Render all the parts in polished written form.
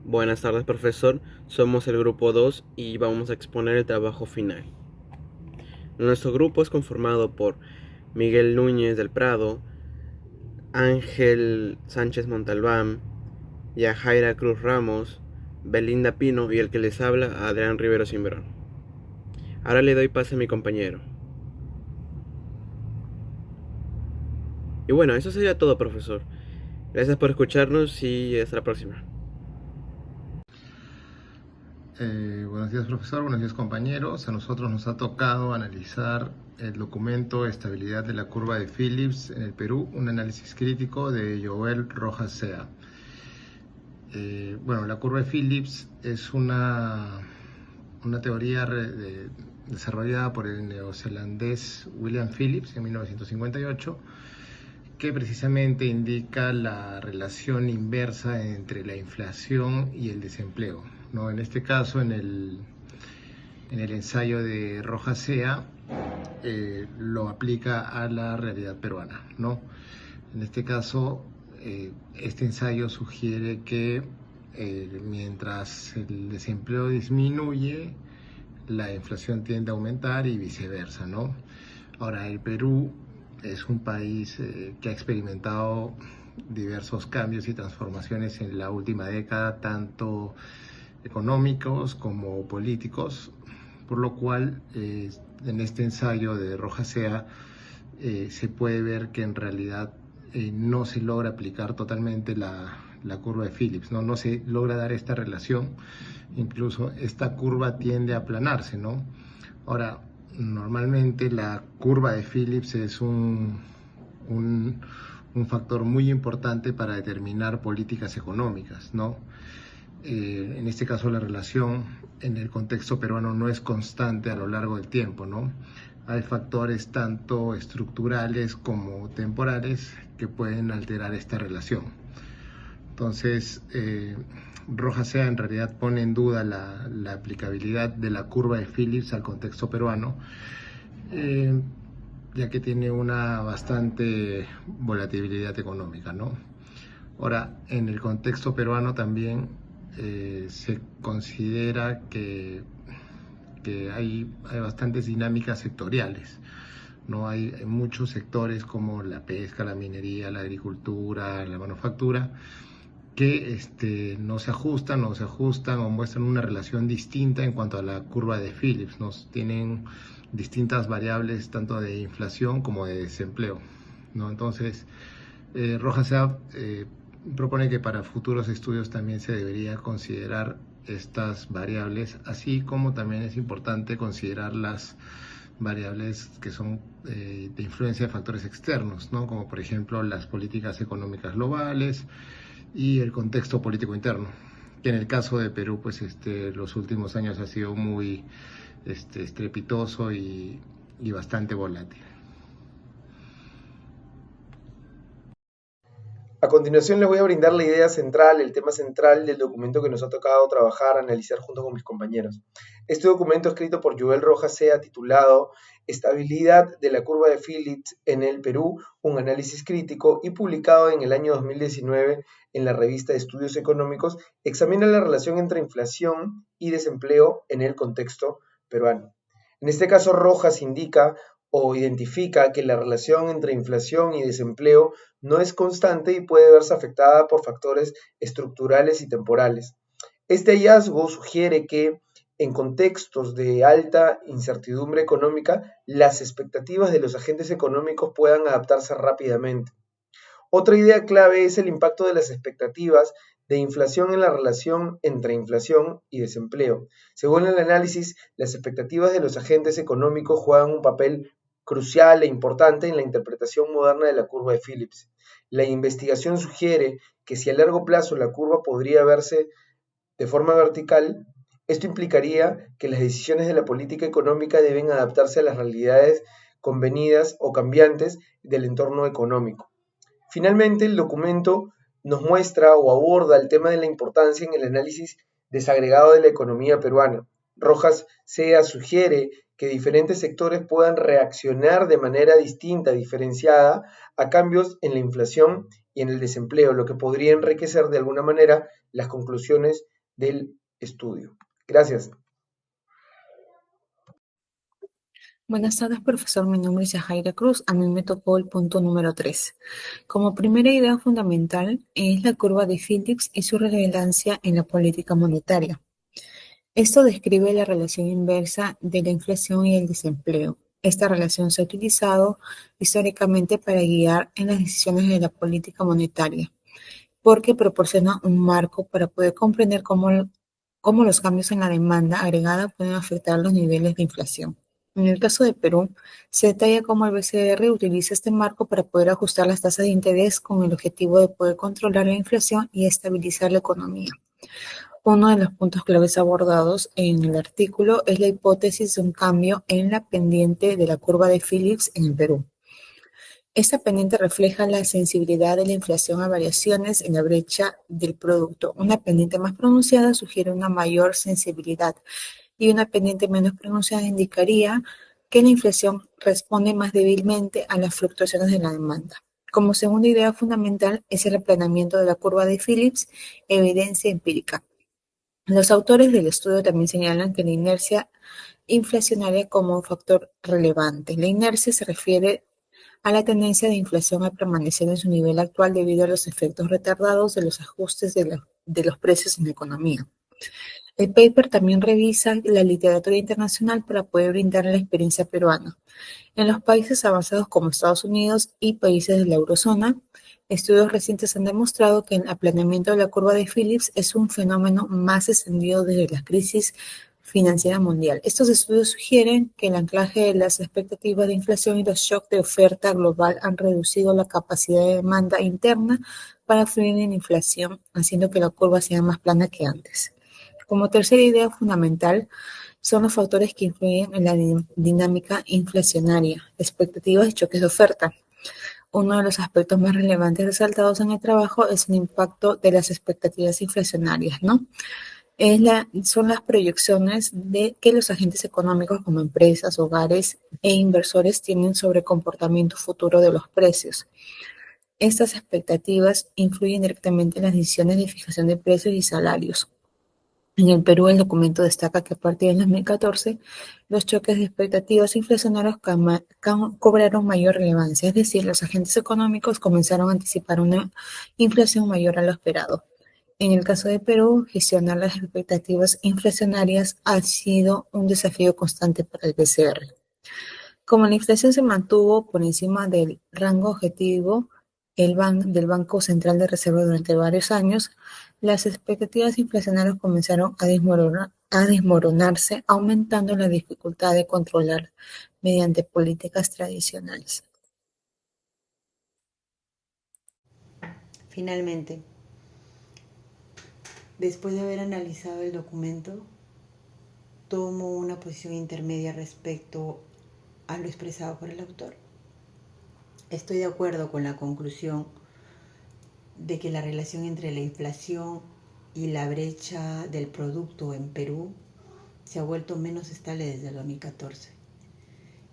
Buenas tardes, profesor. Somos el grupo 2 y vamos a exponer el trabajo final. Nuestro grupo es conformado por Miguel Núñez del Prado, Ángel Sánchez Montalbán, Yajaira Cruz Ramos, Belinda Pino y el que les habla, Adrián Rivero Cimbrón. Ahora le doy pase a mi compañero. Y bueno, eso sería todo, profesor. Gracias por escucharnos y hasta la próxima. Buenos días, profesor. Buenos días, compañeros. A nosotros nos ha tocado analizar el documento Estabilidad de la curva de Phillips en el Perú, un análisis crítico de Joel Rojas Sea. Bueno, la curva de Phillips es una teoría desarrollada por el neozelandés William Phillips en 1958, que precisamente indica la relación inversa entre la inflación y el desempleo, ¿no? En este caso, en el ensayo de Rojas Sea, lo aplica a la realidad peruana, ¿no? En este caso, este ensayo sugiere que mientras el desempleo disminuye, la inflación tiende a aumentar y viceversa, ¿no? Ahora, el Perú es un país que ha experimentado diversos cambios y transformaciones en la última década, tanto económicos como políticos, por lo cual en este ensayo de Rojas Sea se puede ver que en realidad no se logra aplicar totalmente la curva de Phillips, no se logra dar esta relación, incluso esta curva tiende a aplanarse, ¿no? Ahora, normalmente la curva de Phillips es un factor muy importante para determinar políticas económicas, ¿no? En este caso la relación en el contexto peruano no es constante a lo largo del tiempo, ¿no? Hay factores tanto estructurales como temporales que pueden alterar esta relación. Entonces, Rojas Sea en realidad pone en duda la aplicabilidad de la curva de Phillips al contexto peruano, ya que tiene una bastante volatilidad económica, ¿no? Ahora, en el contexto peruano también se considera que hay bastantes dinámicas sectoriales, ¿no? Hay muchos sectores como la pesca, la minería, la agricultura, la manufactura, que no se ajustan o muestran una relación distinta en cuanto a la curva de Phillips, ¿no? Tienen distintas variables tanto de inflación como de desempleo, ¿no? Entonces, Rojas Sea propone que para futuros estudios también se debería considerar estas variables, así como también es importante considerar las variables que son de influencia de factores externos, ¿no? Como por ejemplo las políticas económicas globales y el contexto político interno, que en el caso de Perú, pues los últimos años ha sido muy estrepitoso y bastante volátil. A continuación les voy a brindar la idea central, el tema central del documento que nos ha tocado trabajar, analizar junto con mis compañeros. Este documento escrito por Joel Rojas Sea, titulado Estabilidad de la curva de Phillips en el Perú, un análisis crítico, y publicado en el año 2019 en la revista de Estudios Económicos, examina la relación entre inflación y desempleo en el contexto peruano. En este caso, Rojas indica o identifica que la relación entre inflación y desempleo no es constante y puede verse afectada por factores estructurales y temporales. Este hallazgo sugiere que en contextos de alta incertidumbre económica, las expectativas de los agentes económicos puedan adaptarse rápidamente. Otra idea clave es el impacto de las expectativas de inflación en la relación entre inflación y desempleo. Según el análisis, las expectativas de los agentes económicos juegan un papel crucial e importante en la interpretación moderna de la curva de Phillips. La investigación sugiere que si a largo plazo la curva podría verse de forma vertical, esto implicaría que las decisiones de la política económica deben adaptarse a las realidades convenidas o cambiantes del entorno económico. Finalmente, el documento nos muestra o aborda el tema de la importancia en el análisis desagregado de la economía peruana. Rojas Sea sugiere que diferentes sectores puedan reaccionar de manera distinta, diferenciada, a cambios en la inflación y en el desempleo, lo que podría enriquecer de alguna manera las conclusiones del estudio. Gracias. Buenas tardes, profesor. Mi nombre es Yajaira Cruz. A mí me tocó el punto número 3. Como primera idea fundamental es la curva de Phillips y su relevancia en la política monetaria. Esto describe la relación inversa de la inflación y el desempleo. Esta relación se ha utilizado históricamente para guiar en las decisiones de la política monetaria, porque proporciona un marco para poder comprender cómo los cambios en la demanda agregada pueden afectar los niveles de inflación. En el caso de Perú, se detalla cómo el BCR utiliza este marco para poder ajustar las tasas de interés con el objetivo de poder controlar la inflación y estabilizar la economía. Uno de los puntos claves abordados en el artículo es la hipótesis de un cambio en la pendiente de la curva de Phillips en el Perú. Esta pendiente refleja la sensibilidad de la inflación a variaciones en la brecha del producto. Una pendiente más pronunciada sugiere una mayor sensibilidad y una pendiente menos pronunciada indicaría que la inflación responde más débilmente a las fluctuaciones de la demanda. Como segunda idea fundamental es el aplanamiento de la curva de Phillips, evidencia empírica. Los autores del estudio también señalan que la inercia inflacionaria como un factor relevante. La inercia se refiere a la tendencia de inflación a permanecer en su nivel actual debido a los efectos retardados de los ajustes de los precios en la economía. El paper también revisa la literatura internacional para poder brindar la experiencia peruana. En los países avanzados como Estados Unidos y países de la eurozona, estudios recientes han demostrado que el aplanamiento de la curva de Phillips es un fenómeno más extendido desde la crisis financiera mundial. Estos estudios sugieren que el anclaje de las expectativas de inflación y los shocks de oferta global han reducido la capacidad de demanda interna para fluir en inflación, haciendo que la curva sea más plana que antes. Como tercera idea fundamental, son los factores que influyen en la dinámica inflacionaria, expectativas y choques de oferta. Uno de los aspectos más relevantes resaltados en el trabajo es el impacto de las expectativas inflacionarias, ¿no? Son las proyecciones de que los agentes económicos como empresas, hogares e inversores tienen sobre el comportamiento futuro de los precios. Estas expectativas influyen directamente en las decisiones de fijación de precios y salarios. En el Perú, el documento destaca que a partir del 2014, los choques de expectativas inflacionarias cobraron mayor relevancia, es decir, los agentes económicos comenzaron a anticipar una inflación mayor a lo esperado. En el caso de Perú, gestionar las expectativas inflacionarias ha sido un desafío constante para el BCR. Como la inflación se mantuvo por encima del rango objetivo del Banco Central de Reserva durante varios años, las expectativas inflacionarias comenzaron a desmoronarse, aumentando la dificultad de controlar mediante políticas tradicionales. Finalmente, después de haber analizado el documento, tomo una posición intermedia respecto a lo expresado por el autor. Estoy de acuerdo con la conclusión de que la relación entre la inflación y la brecha del producto en Perú se ha vuelto menos estable desde el 2014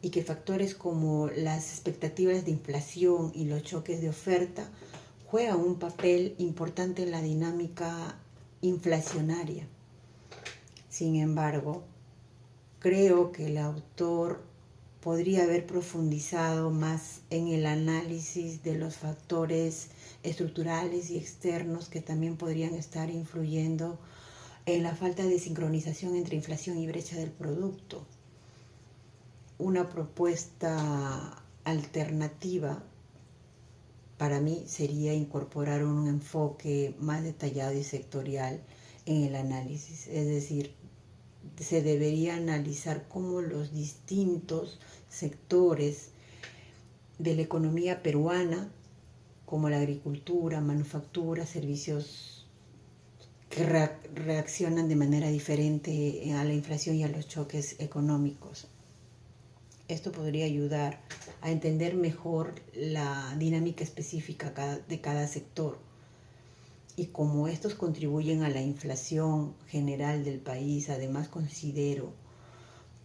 y que factores como las expectativas de inflación y los choques de oferta juegan un papel importante en la dinámica inflacionaria. Sin embargo, creo que el autor podría haber profundizado más en el análisis de los factores estructurales y externos que también podrían estar influyendo en la falta de sincronización entre inflación y brecha del producto. Una propuesta alternativa para mí sería incorporar un enfoque más detallado y sectorial en el análisis, es decir, se debería analizar cómo los distintos sectores de la economía peruana, como la agricultura, manufactura, servicios, que reaccionan de manera diferente a la inflación y a los choques económicos. Esto podría ayudar a entender mejor la dinámica específica de cada sector. Y como estos contribuyen a la inflación general del país, además considero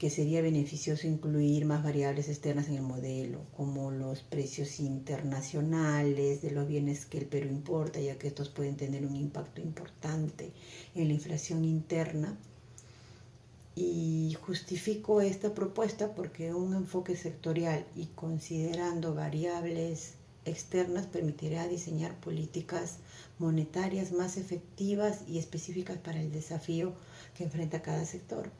que sería beneficioso incluir más variables externas en el modelo, como los precios internacionales de los bienes que el Perú importa, ya que estos pueden tener un impacto importante en la inflación interna. Y justifico esta propuesta porque un enfoque sectorial y considerando variables externas permitirá diseñar políticas monetarias más efectivas y específicas para el desafío que enfrenta cada sector,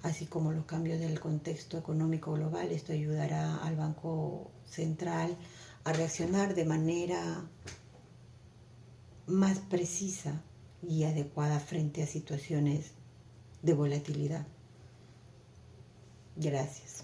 así como los cambios del contexto económico global. Esto ayudará al Banco Central a reaccionar de manera más precisa y adecuada frente a situaciones de volatilidad. Gracias.